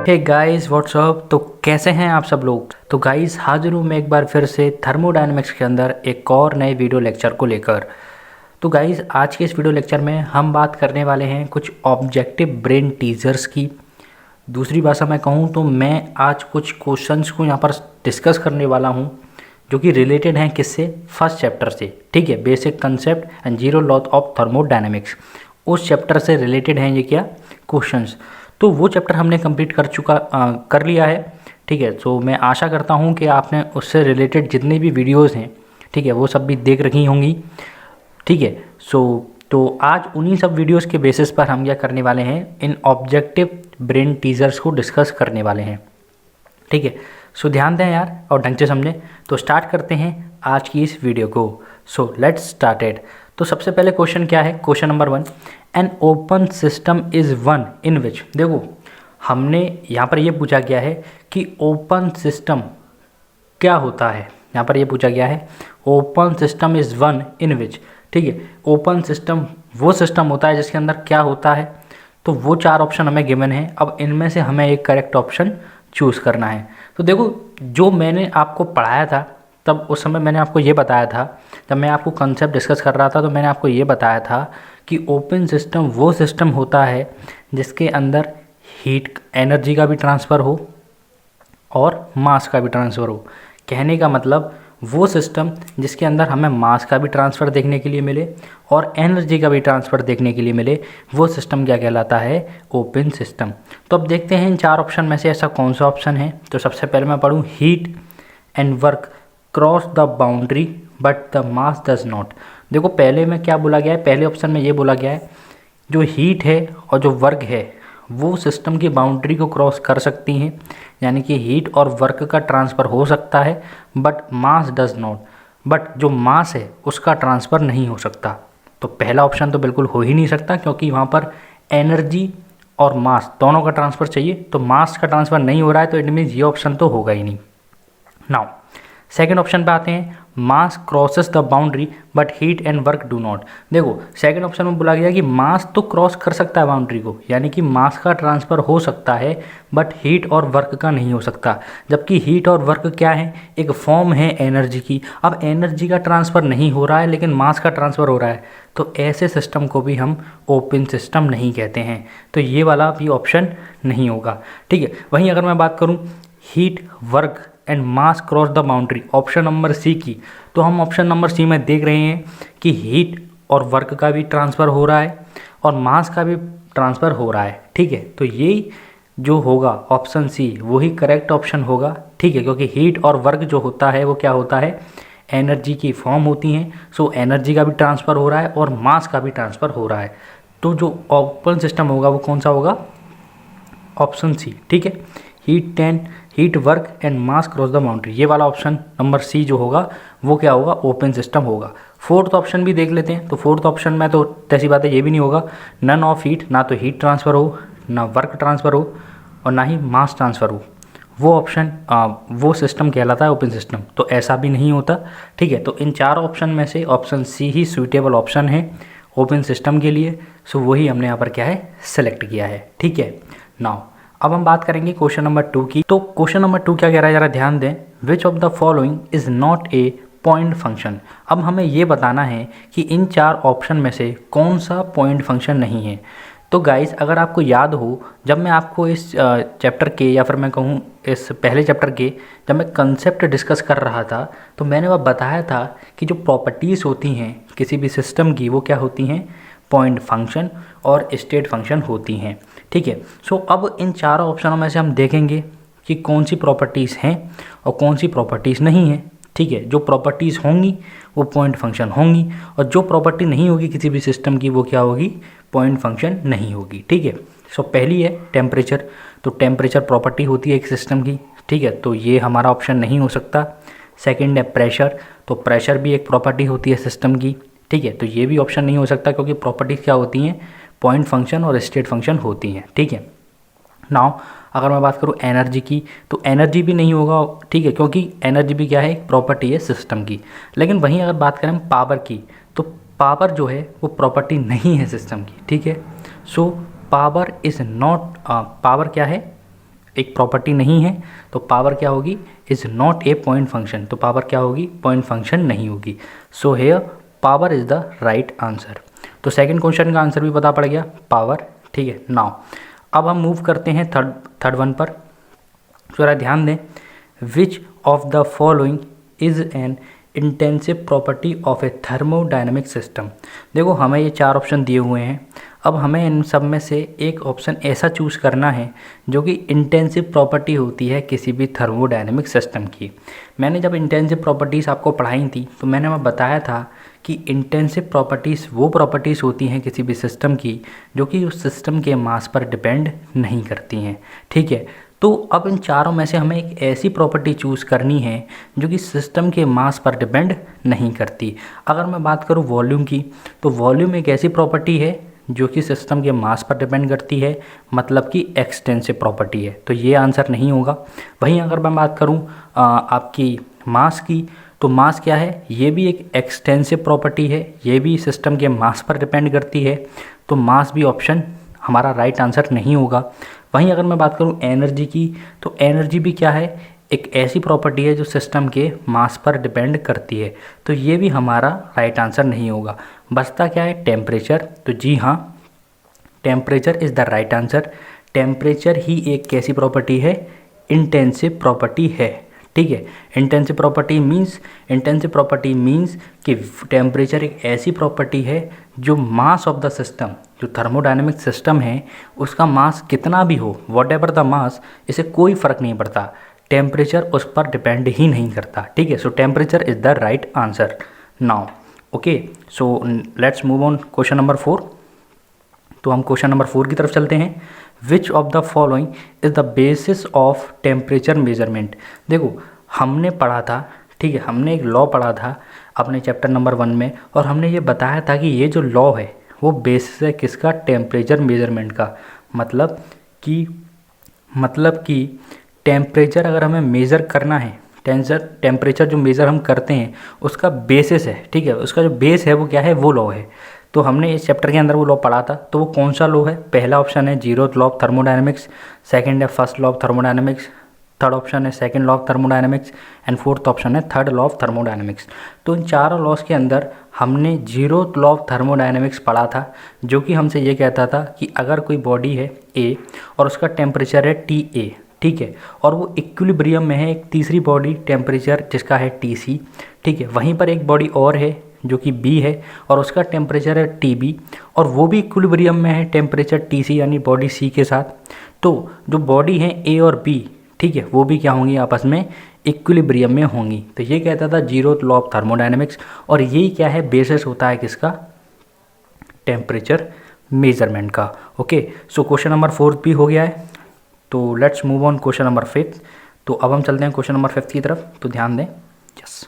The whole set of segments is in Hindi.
Hey guys what's up. तो कैसे हैं आप सब लोग। तो गाइस हाजिर हूँ मैं एक बार फिर से थर्मोडायनेमिक्स के अंदर एक और नए वीडियो लेक्चर को लेकर। तो गाइस आज के इस वीडियो लेक्चर में हम बात करने वाले हैं कुछ ऑब्जेक्टिव ब्रेन टीजर्स की। दूसरी भाषा में कहूँ तो मैं आज कुछ क्वेश्चंस को यहाँ पर डिस्कस करने वाला हूँ जो कि रिलेटेड हैं किससे, फर्स्ट चैप्टर से। ठीक है, basic concept and zero law of thermodynamics, उस चैप्टर से रिलेटेड हैं ये क्या क्वेश्चंस। तो वो चैप्टर हमने कंप्लीट कर लिया है। ठीक है, तो मैं आशा करता हूँ कि आपने उससे रिलेटेड जितनी भी वीडियोस हैं, ठीक है, वो सब भी देख रखी होंगी। ठीक है, तो आज उन्हीं सब वीडियोस के बेसिस पर हम क्या करने वाले हैं, इन ऑब्जेक्टिव ब्रेन टीजर्स को डिस्कस करने वाले हैं। ठीक है, सो ध्यान दें यार और ढंग से समझें। तो स्टार्ट करते हैं आज की इस वीडियो को। So let's started. तो सबसे पहले क्वेश्चन क्या है, question number 1, an open system is one in which. देखो हमने यहाँ पर ये पूछा गया है कि ओपन सिस्टम क्या होता है। यहाँ पर ये पूछा गया है open system is one in which. ठीक है, ओपन सिस्टम वो सिस्टम होता है जिसके अंदर क्या होता है। तो वो 4 ऑप्शन हमें गिवन है। अब इनमें से हमें एक करेक्ट ऑप्शन चूज़ करना है। तो देखो जो मैंने आपको पढ़ाया था तब उस समय मैंने आपको ये बताया था, जब मैं आपको कंसेप्ट डिस्कस कर रहा था तो मैंने आपको ये बताया था कि ओपन सिस्टम वो सिस्टम होता है जिसके अंदर हीट एनर्जी का भी ट्रांसफ़र हो और मास का भी ट्रांसफ़र हो। कहने का मतलब वो सिस्टम जिसके अंदर हमें मास का भी ट्रांसफ़र देखने के लिए मिले और एनर्जी का भी ट्रांसफ़र देखने के लिए मिले, वो सिस्टम क्या कहलाता है, ओपन सिस्टम। तो अब देखते हैं इन 4 ऑप्शन में से ऐसा कौन सा ऑप्शन है। तो सबसे पहले मैं पढ़ूँ, heat and work cross the boundary but the mass does not. देखो पहले में क्या बोला गया है, पहले ऑप्शन में ये बोला गया है जो हीट है और जो वर्क है वो सिस्टम की बाउंड्री को क्रॉस कर सकती हैं, यानी कि हीट और वर्क का ट्रांसफ़र हो सकता है, but mass does not, but जो मास है उसका ट्रांसफ़र नहीं हो सकता। तो पहला ऑप्शन तो बिल्कुल हो ही नहीं सकता क्योंकि वहाँ पर एनर्जी और मास दोनों का ट्रांसफ़र चाहिए। तो मास का ट्रांसफ़र नहीं हो रहा है तो इट मीन्स ये ऑप्शन तो होगा ही नहीं। नाउ सेकेंड ऑप्शन पे आते हैं, mass crosses the boundary but heat and work do not. देखो सेकेंड ऑप्शन में बोला गया कि मास तो क्रॉस कर सकता है बाउंड्री को, यानी कि मास का ट्रांसफ़र हो सकता है बट हीट और वर्क का नहीं हो सकता। जबकि हीट और वर्क क्या है, एक फॉर्म है एनर्जी की। अब एनर्जी का ट्रांसफ़र नहीं हो रहा है लेकिन मास का ट्रांसफ़र हो रहा है, तो ऐसे सिस्टम को भी हम ओपन सिस्टम नहीं कहते हैं। तो ये वाला भी ऑप्शन नहीं होगा। ठीक है, वहीं अगर मैं बात करूँ heat work and mass cross the boundary, option number C की, तो हम ऑप्शन नंबर सी में देख रहे हैं कि हीट और वर्क का भी ट्रांसफ़र हो रहा है और मास का भी ट्रांसफ़र हो रहा है। ठीक है, तो ये जो होगा ऑप्शन सी वही करेक्ट ऑप्शन होगा। ठीक है, क्योंकि हीट और वर्क जो होता है वो क्या होता है, एनर्जी की फॉर्म होती हैं। सो एनर्जी का भी ट्रांसफ़र हो रहा है और मास का भी ट्रांसफ़र हो रहा है। तो जो ओपन सिस्टम होगा वो कौन सा होगा, ऑप्शन सी। ठीक है, heat work and mass cross the boundary, ये वाला ऑप्शन नंबर सी जो होगा वो क्या होगा, ओपन सिस्टम होगा। फोर्थ ऑप्शन भी देख लेते हैं। तो फोर्थ ऑप्शन में तो ऐसी बात है, ये भी नहीं होगा, नन ऑफ हीट, ना तो हीट ट्रांसफ़र हो, ना वर्क ट्रांसफ़र हो और ना ही मास ट्रांसफ़र हो। वो ऑप्शन वो सिस्टम कहलाता है ओपन सिस्टम। तो ऐसा भी नहीं होता। ठीक है, तो इन 4 ऑप्शन में से ऑप्शन सी ही सूटेबल ऑप्शन है ओपन सिस्टम के लिए। सो वही हमने यहाँ पर क्या है, सेलेक्ट किया है। ठीक है, नाउ अब हम बात करेंगे क्वेश्चन नंबर 2 की। तो क्वेश्चन नंबर 2 क्या कह रहा है, ज़रा ध्यान दें, which of the following is not a point function. अब हमें ये बताना है कि इन 4 ऑप्शन में से कौन सा पॉइंट फंक्शन नहीं है। तो गाइस अगर आपको याद हो, जब मैं आपको इस चैप्टर के या फिर मैं कहूँ इस पहले चैप्टर के जब मैं कंसेप्ट डिस्कस कर रहा था तो मैंने वह बताया था कि जो प्रॉपर्टीज़ होती हैं किसी भी सिस्टम की वो क्या होती हैं, पॉइंट फंक्शन और स्टेट फंक्शन होती हैं। ठीक है, सो अब इन 4 ऑप्शनों में से हम देखेंगे कि कौन सी प्रॉपर्टीज़ हैं और कौन सी प्रॉपर्टीज़ नहीं हैं। ठीक है, जो प्रॉपर्टीज़ होंगी वो पॉइंट फंक्शन होंगी और जो प्रॉपर्टी नहीं होगी किसी भी सिस्टम की वो क्या होगी, पॉइंट फंक्शन नहीं होगी। ठीक है, सो पहली है टेम्परेचर। तो टेम्परेचर प्रॉपर्टी होती है एक सिस्टम की। ठीक है, तो ये हमारा ऑप्शन नहीं हो सकता। सेकेंड है प्रेशर। तो प्रेशर भी एक प्रॉपर्टी होती है सिस्टम की। ठीक है, तो ये भी ऑप्शन नहीं हो सकता क्योंकि प्रॉपर्टीज़ क्या होती हैं, पॉइंट फंक्शन और स्टेट फंक्शन होती हैं। ठीक है, नाउ अगर मैं बात करूँ एनर्जी की, तो एनर्जी भी नहीं होगा। ठीक है, क्योंकि एनर्जी भी क्या है, एक प्रॉपर्टी है सिस्टम की। लेकिन वहीं अगर बात करें पावर की, तो पावर जो है वो प्रॉपर्टी नहीं है सिस्टम की। ठीक है, so power is not, power क्या है, एक प्रॉपर्टी नहीं है, तो पावर क्या होगी, is not a point function, तो पावर क्या होगी, पॉइंट फंक्शन नहीं होगी। So here power is the right answer. तो सेकंड क्वेश्चन का आंसर भी पता पड़ गया, पावर। ठीक है, नाउ अब हम मूव करते हैं थर्ड वन पर। जरा ध्यान दें, which of the following is an intensive property of A thermodynamic system. देखो हमें ये 4 ऑप्शन दिए हुए हैं, अब हमें इन सब में से एक ऑप्शन ऐसा चूज़ करना है जो कि इंटेंसिव प्रॉपर्टी होती है किसी भी थर्मोडायनेमिक सिस्टम की। मैंने जब इंटेंसिव प्रॉपर्टीज़ आपको पढ़ाई थी तो मैंने वहाँ बताया था कि इंटेंसिव प्रॉपर्टीज़ वो प्रॉपर्टीज़ होती हैं किसी भी सिस्टम की जो कि उस सिस्टम के मास पर डिपेंड नहीं करती हैं। ठीक है, तो अब इन चारों में से हमें एक ऐसी प्रॉपर्टी चूज़ करनी है जो कि सिस्टम के मास पर डिपेंड नहीं करती। अगर मैं बात करूँ वॉल्यूम की, तो वॉल्यूम एक ऐसी प्रॉपर्टी है जो कि सिस्टम के मास पर डिपेंड करती है, मतलब कि एक्सटेंसिव प्रॉपर्टी है, तो ये आंसर नहीं होगा। वहीं अगर मैं बात करूँ आपकी मास की, तो मास क्या है, ये भी एक एक्सटेंसिव प्रॉपर्टी है, ये भी सिस्टम के मास पर डिपेंड करती है, तो मास भी ऑप्शन हमारा राइट आंसर नहीं होगा। वहीं अगर मैं बात करूं एनर्जी की, तो एनर्जी भी क्या है, एक ऐसी प्रॉपर्टी है जो सिस्टम के मास पर डिपेंड करती है, तो ये भी हमारा राइट आंसर नहीं होगा। बचता क्या है, टेम्परेचर। तो जी हाँ, temperature is the right answer. Temperature ही एक कैसी प्रॉपर्टी है, इंटेंसिव प्रॉपर्टी है। ठीक है, इंटेंसिव प्रॉपर्टी मीन्स कि टेम्परेचर एक ऐसी प्रॉपर्टी है जो मास ऑफ द सिस्टम, जो थर्मोडायनेमिक सिस्टम है उसका मास कितना भी हो, वॉट एवर द मास, इसे कोई फ़र्क नहीं पड़ता, टेम्परेचर उस पर डिपेंड ही नहीं करता। ठीक है, सो temperature is the right answer now. Okay, so let's move on question number 4। तो हम क्वेश्चन नंबर 4 की तरफ चलते हैं। Which of the following is the basis of temperature measurement. देखो हमने पढ़ा था, ठीक है, हमने एक लॉ पढ़ा था अपने चैप्टर नंबर 1 में, और हमने ये बताया था कि ये जो लॉ है वो बेसिस है किसका, टेम्परेचर मेजरमेंट का। मतलब कि टेम्परेचर अगर हमें मेज़र करना है, टेम्परेचर जो मेज़र हम करते हैं उसका बेसिस है, ठीक है, उसका जो बेस है वो क्या है, वो लॉ है। तो हमने इस चैप्टर के अंदर वो लॉ पढ़ा था, तो वो कौन सा लॉ है, पहला ऑप्शन है zeroth law of thermodynamics, second है first law of thermodynamics, third option है second law of thermodynamics, and fourth option है थर्ड लॉ ऑफ थर्मोडायनेमिक्स। तो इन चारों लॉज के अंदर हमने जीरोथ लॉ ऑफ थर्मोडायनेमिक्स पढ़ा था, जो कि हमसे ये कहता था कि अगर कोई बॉडी है ए और उसका टेम्परेचर है टी ए, ठीक है, और वो इक्विलिब्रियम में है एक तीसरी बॉडी टेम्परेचर जिसका है टी सी, ठीक है, वहीं पर एक बॉडी और है जो कि बी है और उसका टेम्परेचर है टी बी, और वो भी इक्विलिब्रियम में है टेम्परेचर टी सी यानी बॉडी सी के साथ। तो जो बॉडी है ए और बी, ठीक है, वो भी क्या होंगी, आपस में इक्विलिब्रियम में होंगी। तो ये कहता था जीरोथ लॉ ऑफ थर्मोडायनेमिक्स, और यही क्या है, बेसिस होता है किसका, टेम्परेचर मेजरमेंट का। ओके, सो क्वेश्चन नंबर 4 भी हो गया है। तो let's move on question number 5। तो अब हम चलते हैं क्वेश्चन नंबर 5 की तरफ, तो ध्यान दें। यस,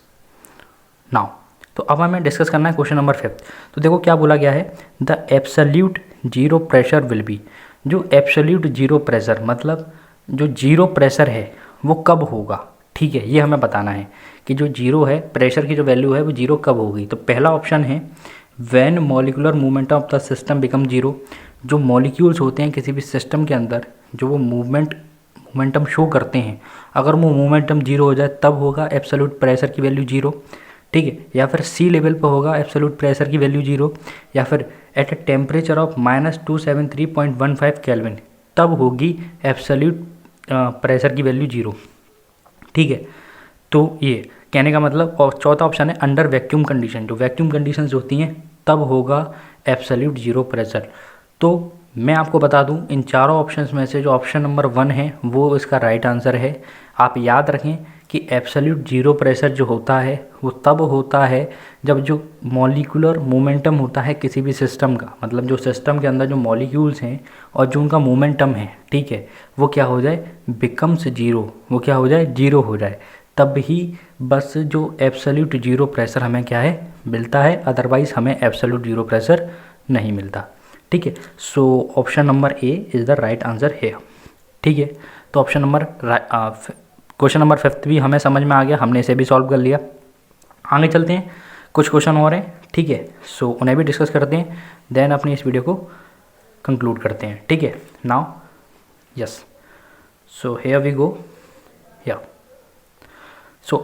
नाउ तो अब हमें डिस्कस करना है क्वेश्चन नंबर 5। तो देखो क्या बोला गया है, the absolute zero pressure will be. जो एब्सोल्यूट जीरो प्रेशर, मतलब जो जीरो प्रेशर है वो कब होगा, ठीक है, ये हमें बताना है कि जो जीरो है, प्रेशर की जो वैल्यू है वो जीरो कब होगी। तो पहला ऑप्शन है when molecular movement of the system become zero. जो मॉलिक्यूल्स होते हैं किसी भी सिस्टम के अंदर, जो वो मोमेंटम शो करते हैं, अगर वो मोमेंटम जीरो हो जाए तब होगा एब्सोल्यूट प्रेशर की वैल्यू जीरो, ठीक है, या फिर सी लेवल पर होगा एब्सोल्यूट प्रेशर की वैल्यू जीरो, या फिर at a temperature of -273.15 kelvin तब होगी एब्सोल्यूट प्रेशर की वैल्यू जीरो, ठीक है। तो ये कहने का मतलब, और चौथा ऑप्शन है अंडर वैक्यूम कंडीशन। जो वैक्यूम कंडीशंस होती हैं तब होगा एब्सोल्यूट जीरो प्रेशर। तो मैं आपको बता दूं, इन चारों ऑप्शंस में से जो ऑप्शन नंबर 1 है वो इसका राइट आंसर है। आप याद रखें कि एब्सोल्यूट जीरो प्रेशर जो होता है वो तब होता है जब जो मॉलिक्यूलर मोमेंटम होता है किसी भी सिस्टम का, मतलब जो सिस्टम के अंदर जो मॉलिक्यूल्स हैं और जो उनका मोमेंटम है, ठीक है, वो क्या हो जाए, बिकम्स जीरो, वो क्या हो जाए, जीरो हो जाए, तब ही बस जो एब्सोल्यूट जीरो प्रेशर हमें क्या है, मिलता है, अदरवाइज़ हमें एब्सोल्यूट जीरो प्रेशर नहीं मिलता, ठीक है। So option number A is the right answer है, ठीक है। तो ऑप्शन नंबर क्वेश्चन नंबर 5 भी हमें समझ में आ गया, हमने इसे भी सॉल्व कर लिया। आगे चलते हैं, कुछ क्वेश्चन और हैं, ठीक है, सो उन्हें भी डिस्कस करते हैं, देन अपनी इस वीडियो को कंक्लूड करते हैं, ठीक है। Now yes, so here we go yeah so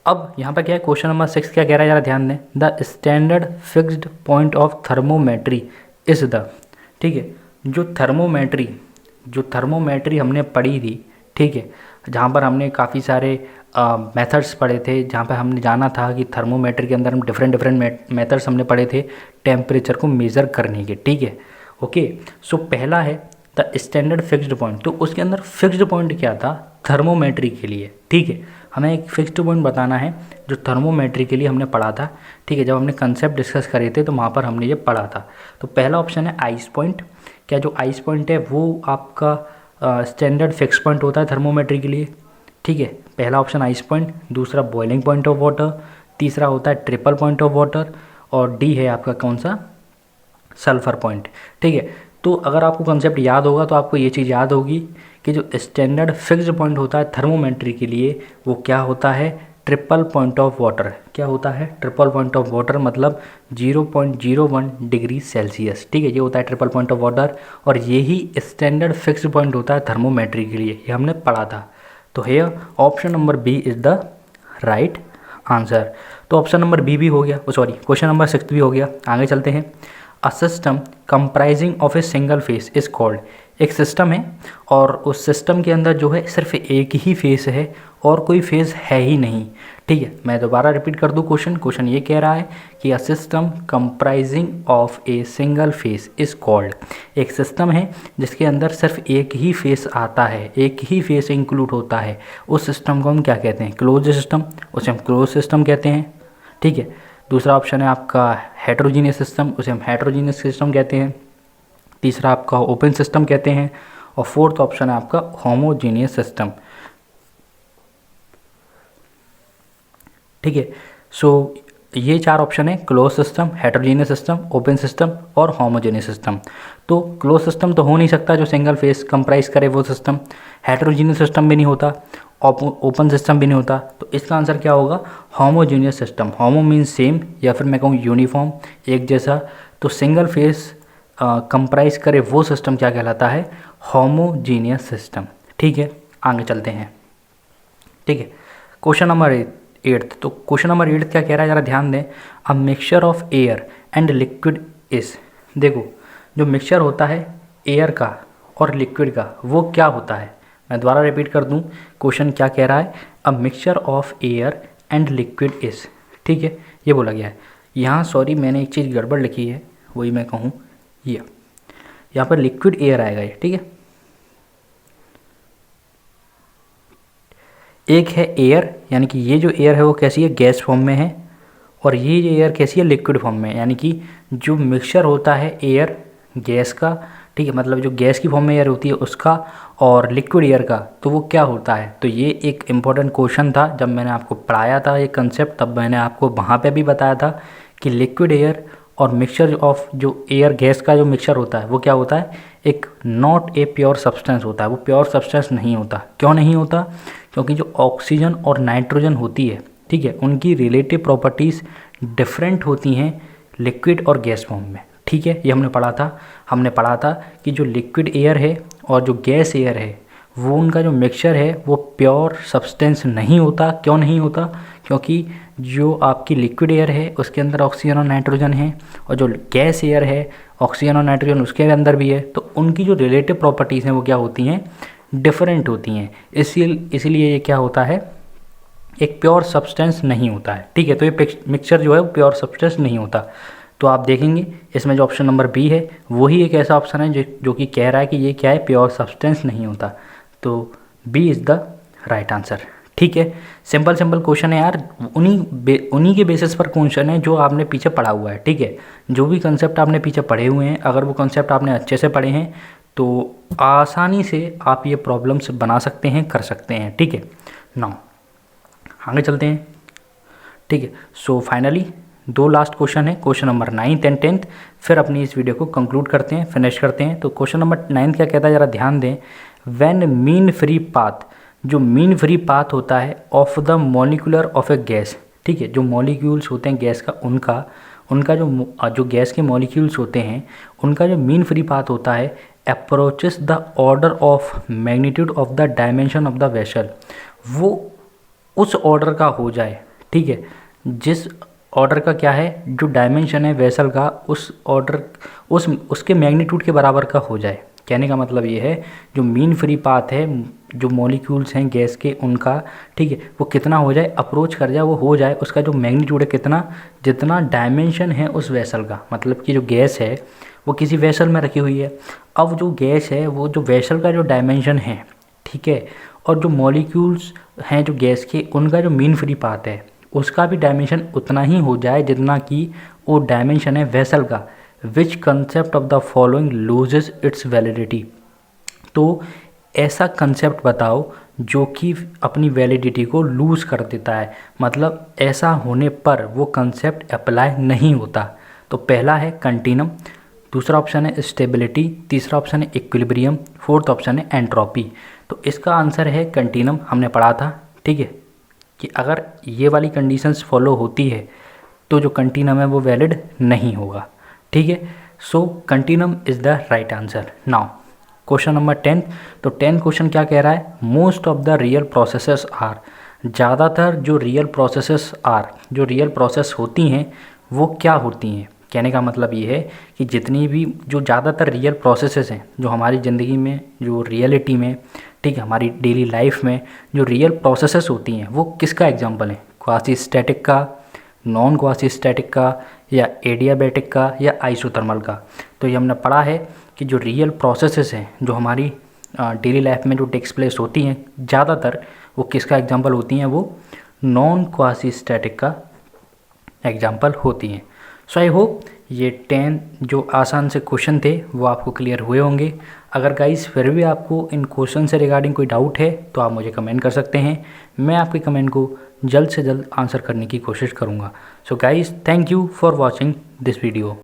अब यहाँ पर क्या है, क्वेश्चन नंबर 6 क्या कह रहा है, ज़रा ध्यान दें। The standard fixed point of thermometry is the, ठीक है, जो थर्मोमेट्री हमने पढ़ी थी, ठीक है, जहाँ पर हमने काफ़ी सारे मेथड्स पढ़े थे, जहाँ पर हमने जाना था कि थर्मोमेट्री के अंदर हम डिफरेंट मेथड्स हमने पढ़े थे टेम्परेचर को मेज़र करने के, ठीक है। ओके, सो पहला है द स्टैंडर्ड फिक्स्ड पॉइंट, तो उसके अंदर फिक्स्ड पॉइंट क्या था थर्मोमेट्री के लिए, ठीक है, हमें एक फिक्स्ड पॉइंट बताना है जो थर्मोमेट्री के लिए हमने पढ़ा था, ठीक है, जब हमने कंसेप्ट डिस्कस करे थे तो वहाँ पर हमने ये पढ़ा था। तो पहला ऑप्शन है आइस पॉइंट। क्या जो आइस पॉइंट है वो आपका स्टैंडर्ड फिक्स पॉइंट होता है थर्मोमेट्री के लिए, ठीक है, पहला ऑप्शन आइस पॉइंट, दूसरा बॉइलिंग पॉइंट ऑफ वाटर, तीसरा होता है ट्रिपल पॉइंट ऑफ वाटर, और डी है आपका कौन सा, सल्फर पॉइंट, ठीक है। तो अगर आपको कंसेप्ट याद होगा तो आपको ये चीज़ याद होगी कि जो स्टैंडर्ड फिक्स्ड पॉइंट होता है थर्मोमेट्री के लिए वो क्या होता है, ट्रिपल पॉइंट ऑफ वाटर। क्या होता है ट्रिपल पॉइंट ऑफ वाटर, मतलब 0.01 डिग्री सेल्सियस, ठीक है, ये होता है ट्रिपल पॉइंट ऑफ वाटर, और यही स्टैंडर्ड फिक्स्ड पॉइंट होता है थर्मोमेट्री के लिए, ये हमने पढ़ा था। तो here option number B is the right answer. तो ऑप्शन नंबर बी भी हो गया, सॉरी क्वेश्चन नंबर 6 भी हो गया। आगे चलते हैं। A system comprising of a single phase is called, एक सिस्टम है और उस सिस्टम के अंदर जो है सिर्फ एक ही फेस है और कोई फेस है ही नहीं, ठीक है। मैं दोबारा रिपीट कर दूं, क्वेश्चन ये कह रहा है कि a system comprising of a single phase is called, एक सिस्टम है जिसके अंदर सिर्फ एक ही फेस आता है, एक ही फेस इंक्लूड होता है, उस सिस्टम को हम क्या कहते हैं, क्लोज सिस्टम, उसे हम क्लोज सिस्टम कहते हैं, ठीक है। दूसरा ऑप्शन है आपका हेट्रोजीनियस सिस्टम, उसे हम हेट्रोजीनियस सिस्टम कहते हैं। तीसरा आपका ओपन सिस्टम कहते हैं, और फोर्थ ऑप्शन है आपका होमोजीनियस सिस्टम, ठीक है। सो ये 4 ऑप्शन है, close system, heterogeneous system, open system और होमोजेनियस सिस्टम। तो क्लोज सिस्टम तो हो नहीं सकता जो सिंगल फेस कंप्राइज करे वो सिस्टम, हेट्रोजीनियस सिस्टम भी नहीं होता, ओपन सिस्टम भी नहीं होता, तो इसका आंसर क्या होगा, होमोजेनियस सिस्टम। होमो मीन्स सेम, या फिर मैं कहूँ यूनिफॉर्म, एक जैसा, तो सिंगल फेस कंप्राइज करे वो सिस्टम क्या कहलाता है, होमोजीनियस सिस्टम, ठीक है। आगे चलते हैं, ठीक है। क्वेश्चन नंबर 8, तो क्वेश्चन नंबर 8 क्या कह रहा है, ज़रा ध्यान दें। A mixture of air and liquid is, देखो जो मिक्सचर होता है एयर का और लिक्विड का वो क्या होता है, मैं दोबारा रिपीट कर दूं, क्वेश्चन क्या कह रहा है, a mixture of air and liquid is, ठीक है, ये बोला गया है। यहाँ सॉरी मैंने एक चीज़ गड़बड़ लिखी है, वही मैं कहूँ, ये यहाँ पर लिक्विड एयर आएगा ये, ठीक है। एक है एयर, यानी कि ये जो एयर है वो कैसी है, गैस फॉर्म में है, और ये जो एयर कैसी है, लिक्विड फॉर्म में, यानी कि जो मिक्सचर होता है एयर गैस का, ठीक है, मतलब जो गैस की फॉर्म में एयर होती है उसका और लिक्विड एयर का, तो वो क्या होता है। तो ये एक इम्पॉर्टेंट क्वेश्चन था, जब मैंने आपको पढ़ाया था ये कंसेप्ट तब मैंने आपको वहाँ पे भी बताया था कि लिक्विड एयर और मिक्सचर ऑफ जो एयर गैस का जो मिक्सचर होता है वो क्या होता है, एक नॉट ए प्योर सब्सटेंस होता है, वो प्योर सब्सटेंस नहीं होता। क्यों नहीं होता, क्योंकि जो ऑक्सीजन और नाइट्रोजन होती है, ठीक है, उनकी रिलेटिव प्रॉपर्टीज़ डिफरेंट होती हैं लिक्विड और गैस फॉर्म में, ठीक है। ये हमने पढ़ा था कि जो लिक्विड एयर है और जो गैस एयर है वो उनका जो मिक्सचर है वो प्योर सब्सटेंस नहीं होता। क्यों नहीं होता, क्योंकि जो आपकी लिक्विड एयर है उसके अंदर ऑक्सीजन और नाइट्रोजन है, और जो गैस एयर है ऑक्सीजन और नाइट्रोजन उसके अंदर भी है, तो उनकी जो रिलेटिव प्रॉपर्टीज़ हैं वो क्या होती हैं, डिफरेंट होती हैं। इसीलिए ये क्या होता है, एक प्योर सब्सटेंस नहीं होता है, ठीक है। तो ये मिक्सचर जो है वो प्योर सब्सटेंस नहीं होता। तो आप देखेंगे इसमें जो ऑप्शन नंबर बी है वही एक ऐसा ऑप्शन है जो कि कह रहा है कि ये क्या है, प्योर सब्सटेंस नहीं होता। तो B is the right answer, ठीक है। सिंपल क्वेश्चन है यार, उन्हीं के बेसिस पर क्वेश्चन है जो आपने पीछे पढ़ा हुआ है, ठीक है। जो भी कंसेप्ट आपने पीछे पढ़े हुए हैं, अगर वो कंसेप्ट आपने अच्छे से पढ़े हैं तो आसानी से आप ये प्रॉब्लम्स बना सकते हैं, कर सकते हैं, ठीक है। नाउ आगे चलते हैं, ठीक है। सो फाइनली 2 लास्ट क्वेश्चन है, question number 9th and 10th, फिर अपनी इस वीडियो को कंक्लूड करते हैं, फिनिश करते हैं। तो क्वेश्चन नंबर 9 क्या कहता है, ज़रा ध्यान दें। व्हेन मीन फ्री पाथ, जो मीन फ्री पाथ होता है of the molecular of A gas, ठीक है, जो मॉलिक्यूल्स होते हैं गैस का, उनका जो गैस के मॉलिक्यूल्स होते हैं उनका जो मीन फ्री पाथ होता है approaches the order of magnitude of the dimension of the vessel, वो उस ऑर्डर का हो जाए, ठीक है, जिस ऑर्डर का क्या है, जो डायमेंशन है वेसल का, उस ऑर्डर उसके मैग्नीट्यूड के बराबर का हो जाए। कहने का मतलब ये है जो मीन फ्री पाथ है, जो मॉलिक्यूल्स हैं गैस के उनका, ठीक है, वो कितना हो जाए, अप्रोच कर जाए, वो हो जाए, उसका जो मैग्नीट्यूड है कितना, जितना डायमेंशन है उस वेसल का। मतलब कि जो गैस है वो किसी वेसल में रखी हुई है, अब जो गैस है वो जो वेसल का जो डायमेंशन है, ठीक है, और जो मॉलिक्यूल्स हैं जो गैस के उनका जो मीन फ्री पाथ है उसका भी डायमेंशन उतना ही हो जाए जितना कि वो डायमेंशन है वेसल का। Which concept of the following loses its validity, तो ऐसा कंसेप्ट बताओ जो कि अपनी वैलिडिटी को लूज़ कर देता है, मतलब ऐसा होने पर वो कंसेप्ट अप्लाई नहीं होता। तो पहला है कंटिन्यूम, दूसरा ऑप्शन है स्टेबिलिटी, तीसरा ऑप्शन है इक्विलिब्रियम, फोर्थ ऑप्शन है एंट्रोपी। तो इसका आंसर है कंटिन्यूम, हमने पढ़ा था, ठीक है, कि अगर ये वाली कंडीशंस फॉलो होती है तो जो कंटिन्यूम है वो वैलिड नहीं होगा, ठीक है। So continuum is the right answer. Now question number 10, तो 10 क्वेश्चन क्या कह रहा है, most of the real processes are, ज़्यादातर जो रियल प्रोसेसेस आर, जो रियल प्रोसेस होती हैं वो क्या होती हैं। कहने का मतलब ये है कि जितनी भी जो ज़्यादातर रियल प्रोसेसेस हैं जो हमारी ज़िंदगी में, जो रियलिटी में, ठीक है, हमारी डेली लाइफ में जो रियल प्रोसेसेस होती हैं वो किसका एग्जांपल है, क्वासी स्टैटिक का, नॉन क्वासी स्टैटिक का, या एडियाबैटिक का, या आइसोथर्मल का। तो ये हमने पढ़ा है कि जो रियल प्रोसेसेस हैं जो हमारी डेली लाइफ में जो टेक्स प्लेस होती हैं ज़्यादातर, वो किसका एग्जांपल होती हैं, वो नॉन क्वासी स्टैटिक का एग्जांपल होती हैं। सो आई होप ये 10 जो आसान से क्वेश्चन थे वो आपको क्लियर हुए होंगे। अगर गाइस फिर भी आपको इन क्वेश्चन से रिगार्डिंग कोई डाउट है तो आप मुझे कमेंट कर सकते हैं, मैं आपके कमेंट को जल्द से जल्द आंसर करने की कोशिश करूँगा। So guys, thank you for watching this video.